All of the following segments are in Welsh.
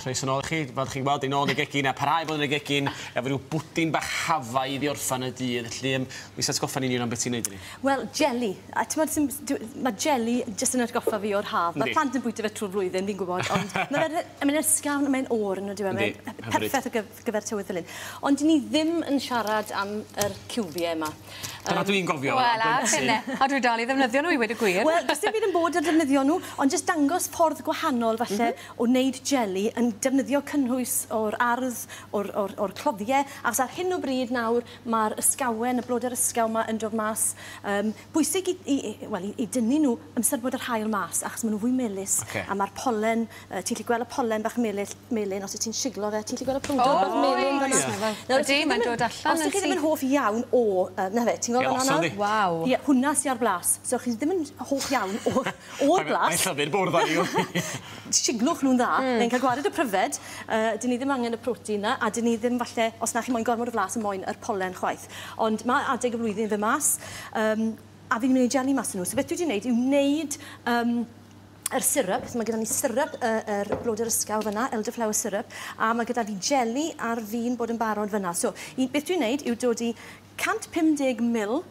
Rhaid yn ôl i chi, fel chi'n gweld, ein ôl yn y gegin, a parhau bod yn y gegin, efo rhyw bwdin bach hafau i orffan y dydd. Felly, Lisa, atgoffa ni'n un am beth ti'n neud i ni? Wel, Jeli. Mae Jeli jyst yn atgoffa fi o'r haf. Mae plant yn bwyta fe trwy'r flwyddyn, fi'n gwybod, ond mae'n ysgawn, mae'n o'r yn y diwedd. Mae'n perffaith o gyfer tywydd fel hyn. Ond ni ddim yn siarad am yr ciwbiau yma. Dyna dwi'n gofio. Wel, a dwi dal i ddefnyddio nhw i wedi gwir. Wel, does dim byd yn bod ar defnyddio nhw, ond jyst dangos ffordd gwahanol falle o wneud jeli yn defnyddio cynnwys o'r ardd, o'r cloddiau, ac ar hyn o bryd nawr mae'r ysgawen, y blodau'r ysgaw yma yn dod mas. Bwysig i dynnu nhw amser bod yr haul mas, achos maen nhw fwy melys, a mae'r polen, ti'n gallu gweld y polen bach melyn, os ti'n siglo fe, ti'n gallu gweld y powdor bach melyn fyna. Ydy, mae'n dod allan. Os ydych chi ddim yn hoff iawn o, na fe, ti'n gweld hwnna? Waw. Ie, hwnna sy'n ar blas. So chi ddim yn hoff iawn o'r blas. Mae'n llyfr bwrdd ar ni. Siglwch nhw'n dda. Mae'n cael gwared y pryfed. Dyn ni ddim angen y protein yna, a dyn ni ddim falle, os na chi moyn gormod o flas yn moyn yr polen chwaith. Ond mae adeg y flwyddyn fy mas, a fi'n mynd i jeli mas nhw. So beth dwi wedi gwneud yw wneud yr syrup. Mae gyda ni syrup, yr blodau'r ysgaw fyna, elderflower syrup, a mae gyda fi jeli a'r fi'n bod yn barod fyna. So, beth dwi'n gwneud yw dod i 150 ml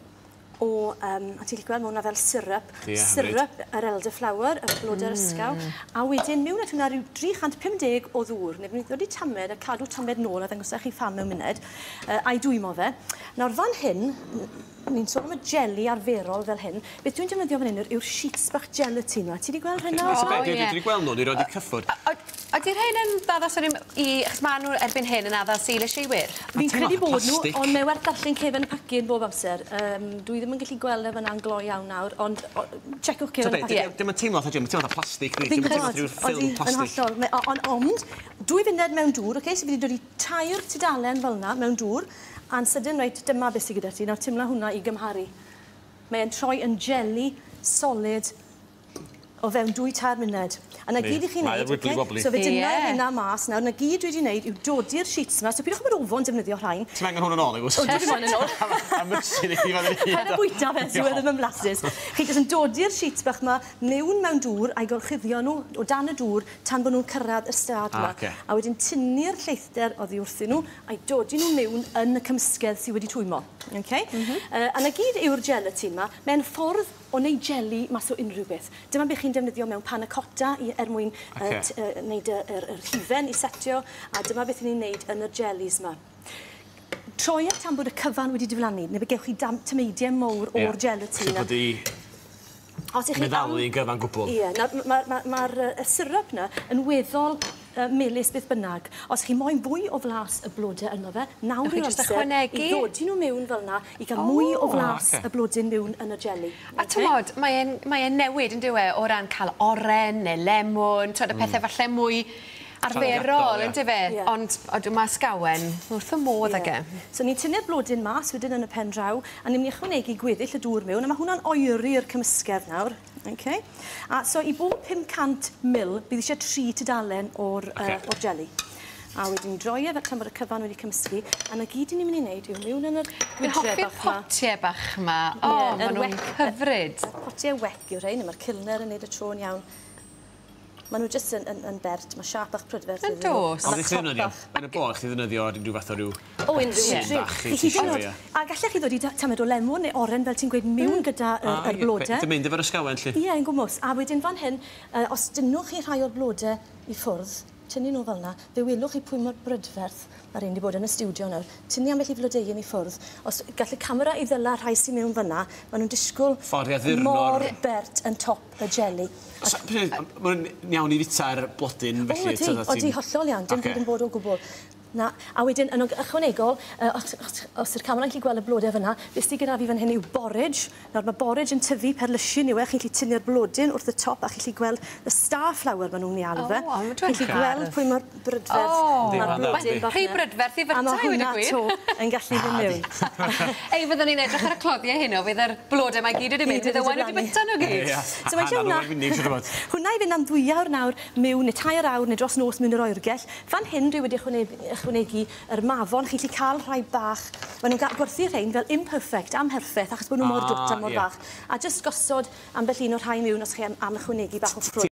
o, a ti'n gallu gweld, mae hwnna fel syrup, yr elderflower, y blodau'r ysgaw, a wedyn mewn at hwnna rhyw 350 o ddŵr. Neu fi'n ddod i tamed, a cadw tamed nôl, a ddangosach chi pham mewn munud, a'i dwymo fe. Nawr fan hyn, ni'n sôn am y jeli arferol fel hyn. Beth dwi'n defnyddio fan hyn yw'r sheets bach gelatin yma. Ti wedi gweld hynna? Dwi wedi gweld nhw, dwi'n rhoi cyffwrdd. Ydy'r hyn yn ddaddas achos maen nhw erbyn hyn yn addas i leisio i wir? Fi'n credu bod nhw, ond mae werth darllen cefen y pacyn bob amser. Dwi ddim yn gallu gweld e fyna'n glo iawn nawr, ond checwch cefen y pacyn. Dim yn teimlo fatha plastig. Dim yn teimlo rhyw ffilm plastig. Ond, 2 funed mewn dŵr, so fi wedi dod i 3 tudalen fel yna mewn dŵr, a'n sydyn reit, dyma beth sydd gyda ti. Nawr, timla hwnna i gymharu. Mae'n troi yn jeli solid o fewn 2-3 munud. A na gyd i chi wneud, so fe dynau'r hynna mas nawr, na gyd dwi wedi wneud yw dodi'r sheets yma, so pidwch bod ofon defnyddio rhain. Ti'n angen hwn yn ôl, O, dwi ddim yn ôl. A myrsyn i chi fan hyn. Pa'n y bwyta fe, sy'n wedi yn blasus. Chi jyst yn dodi'r sheets bach yma mewn dŵr a'i gorchuddio nhw o dan y dŵr tan bod nhw'n cyrraedd y stad yma. A wedyn tynnu'r lleithder oddi wrthyn nhw a'i dodi nhw mewn yn y cymysgedd sydd wedi twymo. A na gyd yw'r gelatin yma, mae'n ffordd o wneud jeli mas o unrhyw beth. Dyma beth chi'n defnyddio mewn panna cotta mwyn wneud yr hifen i setio, a dyma beth ni'n wneud yn y jelis yma. Troi at tan bod y cyfan wedi diflannu, neu be gewch chi tameidiau mowr o'r gelatin. Sut bod i meddalu yn gyfan gwbl. Ie, mae'r syrup yna yn weddol melys beth bynnag. Os chi moyn fwy o flas y blodau yno fe, nawr yw'r amser i ddodi nhw mewn fel yna i gael mwy o flas y blodyn mewn yn y jeli. A tymod, mae'n newid yn dywe o ran cael oren neu lemon, y pethau falle mwy arferol, yn dyfe, ond mae ysgawen wrth y modd ag e. So ni'n tynnu'r blodyn mas wedyn yn y pen draw, a ni'n mynd i ychwanegu gweddill y dŵr mewn, a mae hwnna'n oeri'r cymysgedd nawr. A so i bob 500 ml, bydd eisiau 3 tudalen o'r jeli. A wedyn ni'n droi e tan bod y cyfan wedi cymysgu, a na gyd ni'n mynd i wneud yw mewn yn yr gwydre bach yma. Potiau bach yma, maen nhw'n hyfryd. Potiau wec yw'r rhain, mae'r cilner yn neud y tro'n iawn. Maen nhw jyst yn bert, mae siap bach prydferth. Yn dos. Ond chi'n ddefnyddio, yn y bol, chi'n ddefnyddio rhyw fath o rhyw... O, unrhyw. A gallech chi ddod i tamed o lemon neu oren fel ti'n gweud mewn gyda y blodau. Dim mynd efo'r ysgawen, lle? Ie, yn gwmws. A wedyn fan hyn, os dynwch chi rhai o'r blodau i ffwrdd, tynnu nhw fel yna, fe welwch chi pwy mor brydferth mae'r un wedi bod yn y studio nawr. Tynnu ambell i flodeuyn i ffwrdd. Os gall y camera i ddyla rhai sy'n mewn fyna, maen nhw'n disgwyl mor bert yn top y jeli. Mae'n iawn i fita'r blodyn, felly... Odi, hollol iawn, dim byd yn bod o gwbl. A wedyn, yn ychwanegol, os yw'r camera'n gallu gweld y blodau fyna, beth sydd gyda fi fan hyn yw borage. Nawr, mae borage yn tyfu perlysiwn i'w chi'n gallu tynnu'r blodyn wrth y top, a chi'n gallu gweld y starflower maen nhw'n ei alw fe. Chi'n gallu gweld pwy mor brydferth mae'r blodyn bach. Rhy brydferth i fyta, i wedi gwir. A mae hwnna to yn gallu fynd mewn. Ei, fyddwn ni'n edrych ar y cloddiau hyn o, fydd yr blodau mae gyd wedi mynd, fydd y wan wedi byta nhw gyd. So hwnna i fynd am 2 awr nawr mewn, neu 3 awr, neu dros nos mewn yr oergell. Fan hyn dwi wedi ychwanegu yr mafon, chi'n gallu cael rhai bach. Maen nhw'n gwerthu rhain fel imperfect, amherffeth, achos bod nhw mor dwt a mor bach. A jyst gosod ambell un o'r rhai mewn os chi am ychwanegu bach o ffrwyth.